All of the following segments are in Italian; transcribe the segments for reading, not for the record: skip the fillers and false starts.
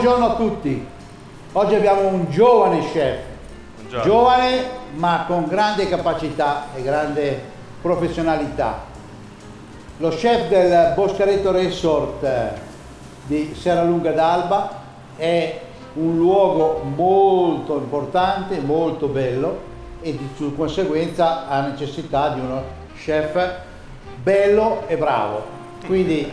buongiorno a tutti. Oggi abbiamo un giovane chef, giovane ma con grande capacità e grande professionalità. Lo chef del Boscareto Resort di Serralunga d'Alba. È un luogo molto importante, molto bello e di conseguenza ha necessità di uno chef bello e bravo. Quindi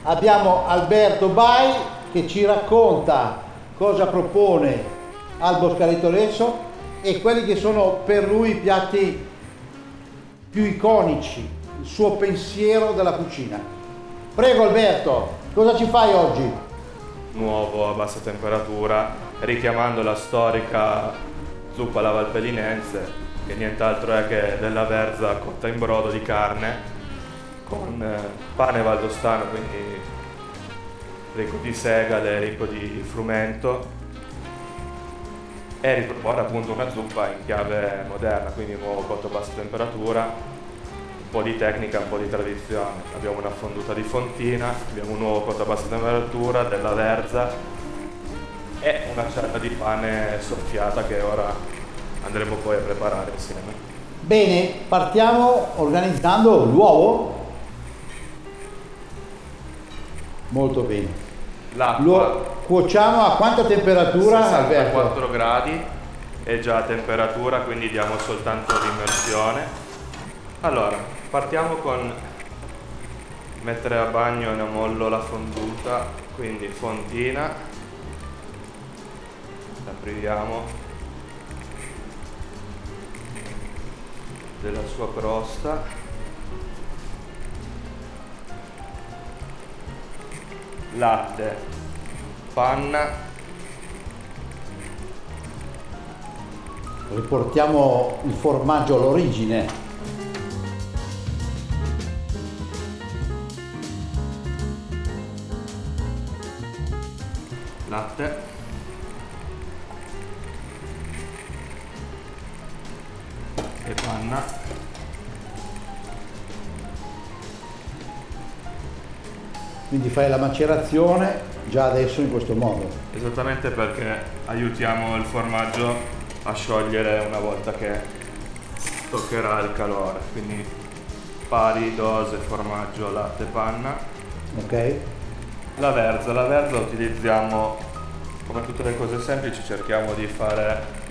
abbiamo Alberto Bai che ci racconta cosa propone al Boscareto Resort e quelli che sono per lui i piatti più iconici, il suo pensiero della cucina. Prego Alberto, cosa ci fai oggi? Nuovo a bassa temperatura, richiamando la storica zuppa alla valpellinense, che nient'altro è che della verza cotta in brodo di carne con pane valdostano, quindi ricco di segale, ricco di frumento, e ripropone appunto una zuppa in chiave moderna, quindi nuovo cotto a bassa temperatura, un po' di tecnica, un po' di tradizione. Abbiamo una fonduta di fontina, abbiamo un nuovo cotto a bassa temperatura, della verza e una certa di pane soffiata che ora andremo poi a preparare insieme. Bene, partiamo organizzando l'uovo. Molto bene. L'acqua Lo cuociamo a quanta temperatura? 64 gradi è già a temperatura, quindi diamo soltanto l'immersione. Allora, partiamo con mettere a bagno in ammollo la fonduta, quindi fontina, apriamo della sua crosta, latte, panna, riportiamo il formaggio all'origine. latte, e panna. Quindi fai la macerazione già adesso in questo modo. Esattamente, perché aiutiamo il formaggio a sciogliere una volta che toccherà il calore, quindi pari dose formaggio, latte, panna. Ok? La verza utilizziamo, come tutte le cose semplici, cerchiamo di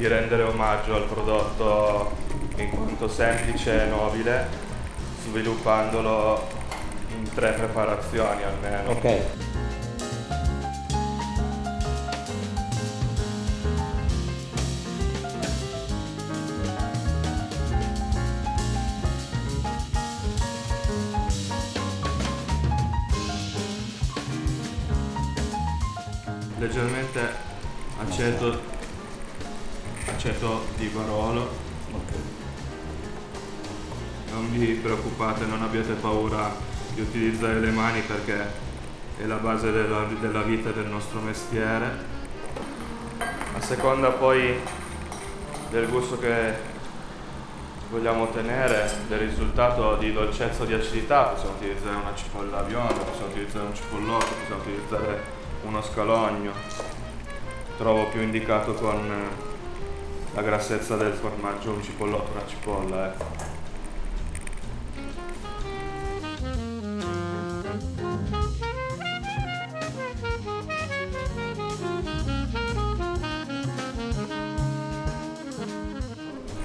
rendere omaggio al prodotto in quanto semplice e nobile, sviluppandolo in 3 preparazioni almeno. Ok. Leggermente aceto di Barolo. Non vi preoccupate, non abbiate paura di utilizzare le mani, perché è la base della vita e del nostro mestiere. A seconda poi del gusto che vogliamo ottenere, del risultato di dolcezza o di acidità, possiamo utilizzare una cipolla bionda, possiamo utilizzare un cipollotto, possiamo utilizzare uno scalogno. Trovo più indicato con la grassezza del formaggio un cipollotto, una cipolla, ecco.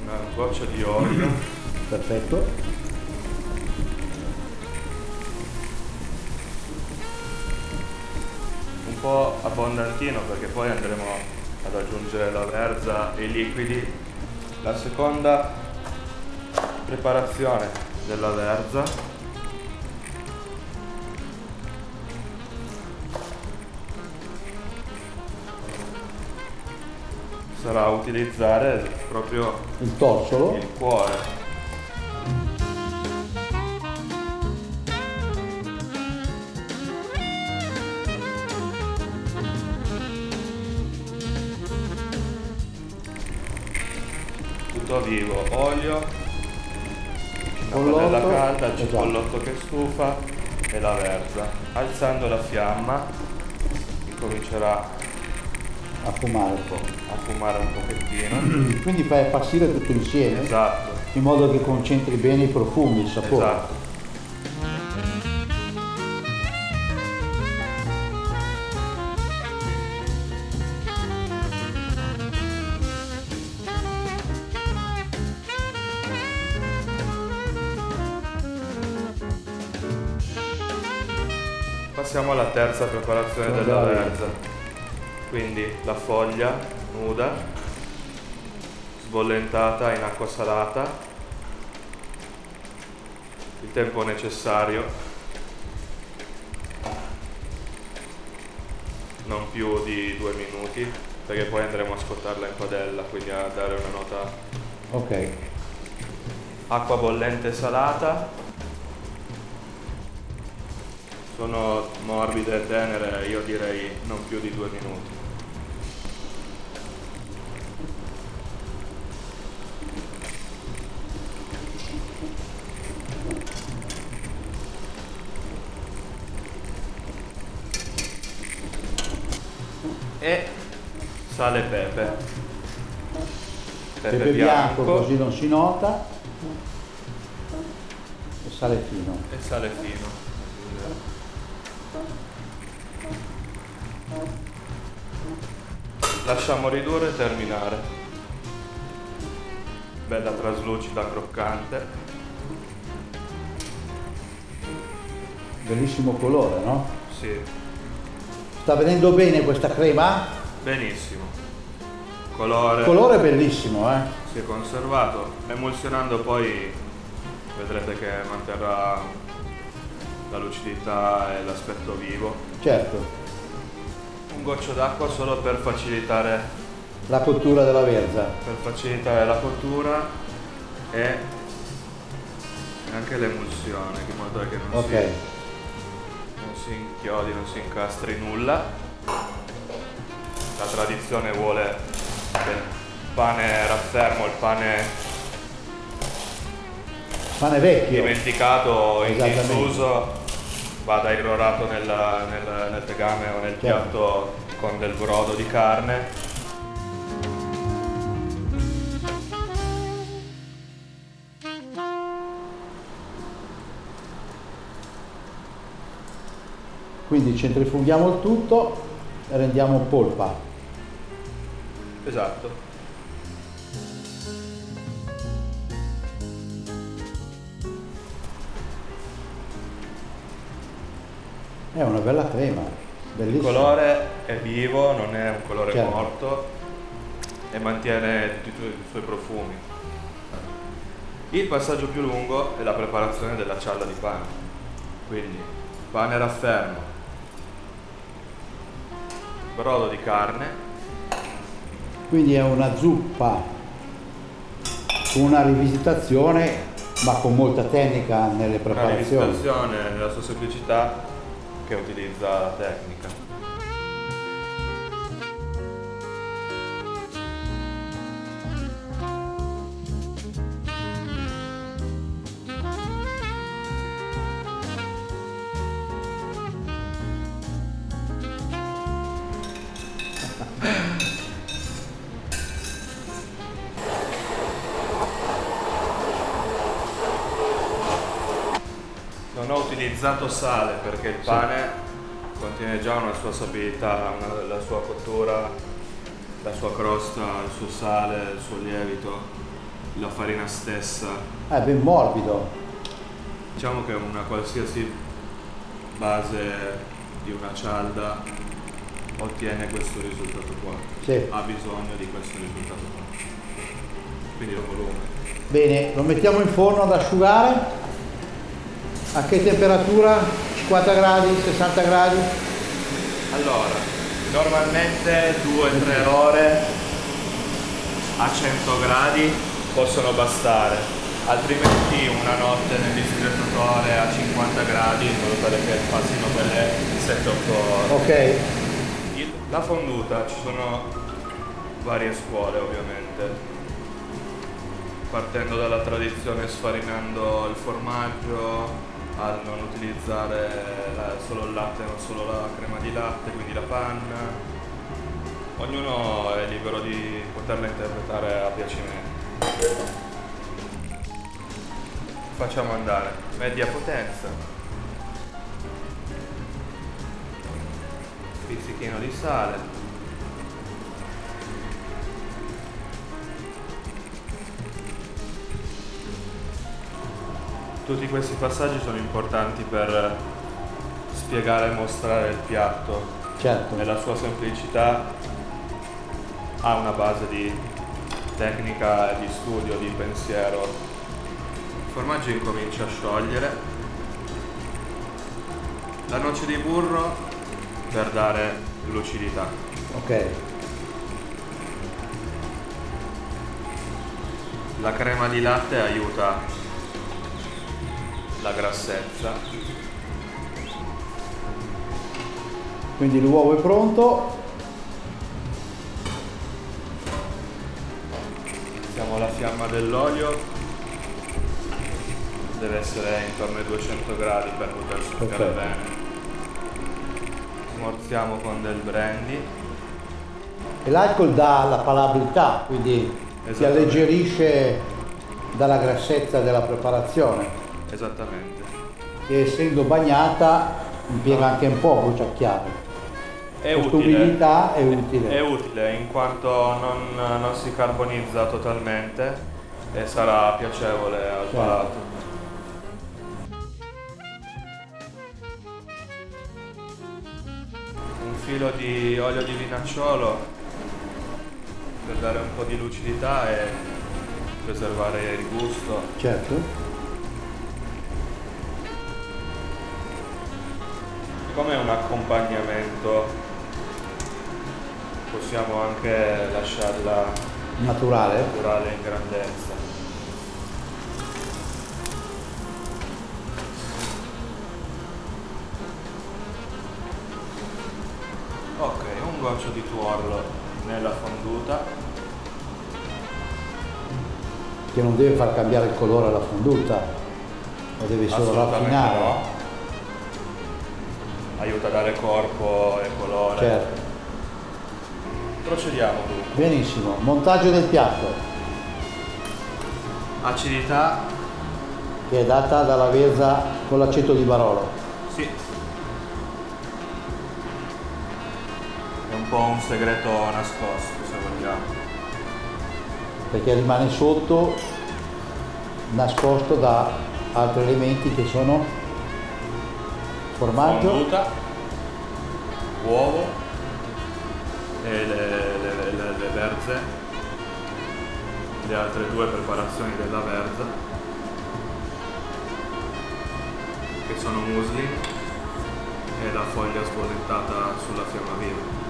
Una goccia di olio. Perfetto. Un po' abbondantino, perché poi andremo ad aggiungere la verza e i liquidi. La seconda preparazione della verza sarà utilizzare proprio Il torsolo. il cuore. Tutto vivo, olio, una padella calda, il cipollotto che stufa e la verza. Alzando la fiamma comincerà affumare un po'. Affumare un pochettino. Quindi fai appassire tutto insieme, Esatto. in modo che concentri bene i profumi, il sapore. Esatto. Passiamo alla terza preparazione della verza. Quindi la foglia nuda, sbollentata in acqua salata, il tempo necessario, non più di 2 minuti, perché poi andremo a scottarla in padella, quindi a dare una nota. Ok. Acqua bollente salata. Sono morbide e tenere, io direi non più di 2 minuti. E sale e pepe. Pepe bianco così non si nota. E sale fino. E sale fino. Lasciamo ridurre e terminare. Bella traslucida, croccante. Bellissimo colore, no? Sì, Sta venendo bene questa crema? benissimo. Colore. Il colore è bellissimo, eh? Si è conservato. Emulsionando poi vedrete che manterrà la lucidità e l'aspetto vivo. Certo. Un goccio d'acqua solo per facilitare La cottura della verza. la cottura e anche l'emulsione, in modo che non si inchiodi, non si incastri nulla. La tradizione vuole che il pane raffermo, il pane vecchio. dimenticato, Esattamente. intruso, vada irrorato nel tegame o nel piatto con del brodo di carne. Quindi centrifughiamo il tutto e rendiamo polpa. Esatto. È una bella crema, Il bellissima. colore è vivo, non è un colore Certo. morto e mantiene tutti i suoi profumi. Il passaggio più lungo è la preparazione della cialla di pane. Quindi pane raffermo, brodo di carne, Quindi è una zuppa con una rivisitazione, ma con molta tecnica nelle una preparazioni. rivisitazione nella sua semplicità che utilizza la tecnica. Non ho utilizzato sale perché il pane contiene già una sua sapidità, la sua cottura, la sua crosta, il suo sale, il suo lievito, la farina stessa. È ben morbido. Diciamo che una qualsiasi base di una cialda ottiene questo risultato qua. Sì. Ha bisogno di questo risultato qua. Quindi il volume. Bene, lo mettiamo in forno ad asciugare. A che temperatura? 50 gradi, 60 gradi? Allora, normalmente 2-3 ore a 100 gradi possono bastare, altrimenti una notte nel riscaldatore a 50 gradi in modo tale che passino quelle 7-8 ore. Ok. La fonduta, ci sono varie scuole ovviamente, partendo dalla tradizione sfarinando il formaggio, al non utilizzare solo il latte, non solo la crema di latte, quindi la panna, ognuno è libero di poterla interpretare a piacimento. Facciamo andare media potenza, pizzichino di sale, tutti questi passaggi sono importanti per spiegare e mostrare il piatto. Certo. Nella sua semplicità ha una base di tecnica, di studio, di pensiero. Il formaggio incomincia a sciogliere. La noce di burro per dare lucidità. Ok. La crema di latte aiuta la grassezza. Quindi l'uovo è pronto. Mettiamo la fiamma dell'olio, deve essere intorno ai 200 gradi per poter scottare Perfetto. bene. Smorziamo con del brandy. E l'alcol dà la palabilità, quindi si Esattamente. alleggerisce dalla grassezza della preparazione. Esattamente. E essendo bagnata impiega anche un po' a bruciacchiare. È Questa utile. umidità è utile. È utile in quanto non si carbonizza totalmente e sarà piacevole al Certo. palato. Un filo di olio di vinacciolo per dare un po' di lucidità e preservare il gusto. Certo. Come un accompagnamento possiamo anche lasciarla Naturale. naturale in grandezza. Ok, un goccio di tuorlo nella fonduta. Che non deve far cambiare il colore alla fonduta, lo deve solo Assolutamente raffinare. no. Aiuta a dare corpo e colore. Certo. Procediamo dunque. Benissimo. Montaggio del piatto, Acidità, che è data dalla verza con l'aceto di Barolo. sì. È un po' un segreto nascosto, se vogliamo. Perché rimane sotto, nascosto da altri elementi che sono formaggio, Fonduta, uovo e le verze, le altre due preparazioni della verza, che sono muesli e la foglia sbollentata sulla fiamma viva.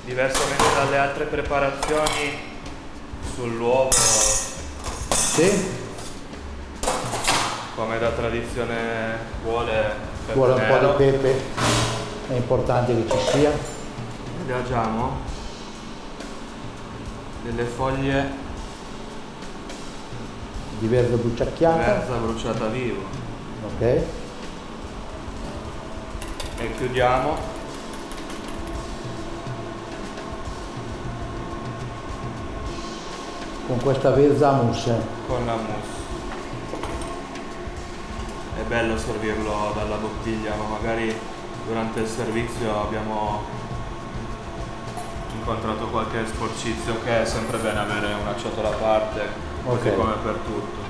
Diversamente dalle altre preparazioni, sull'uovo, sì, come da tradizione vuole vuole un po' nero, di pepe, è importante che ci sia. adagiamo delle foglie Di verza bruciacchiata, verza bruciata vivo ok, e chiudiamo con questa verza a mousse. con la mousse. È bello servirlo dalla bottiglia, ma magari durante il servizio abbiamo incontrato qualche sporcizio, che è sempre bene avere una ciotola a parte, così Ok. come per tutto.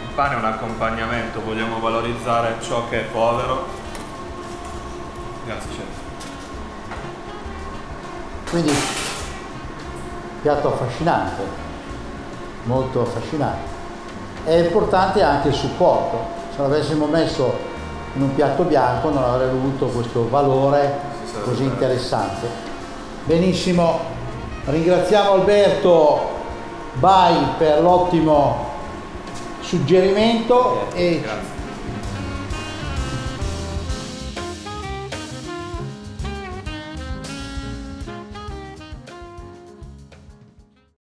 Il pane è un accompagnamento, vogliamo valorizzare ciò che è povero. Grazie chef. Quindi piatto affascinante, molto affascinante. È importante anche il supporto. Se l'avessimo messo in un piatto bianco non avrebbe avuto questo valore Si sarebbe così perso. interessante. Benissimo, ringraziamo Alberto Bai per l'ottimo suggerimento e Grazie.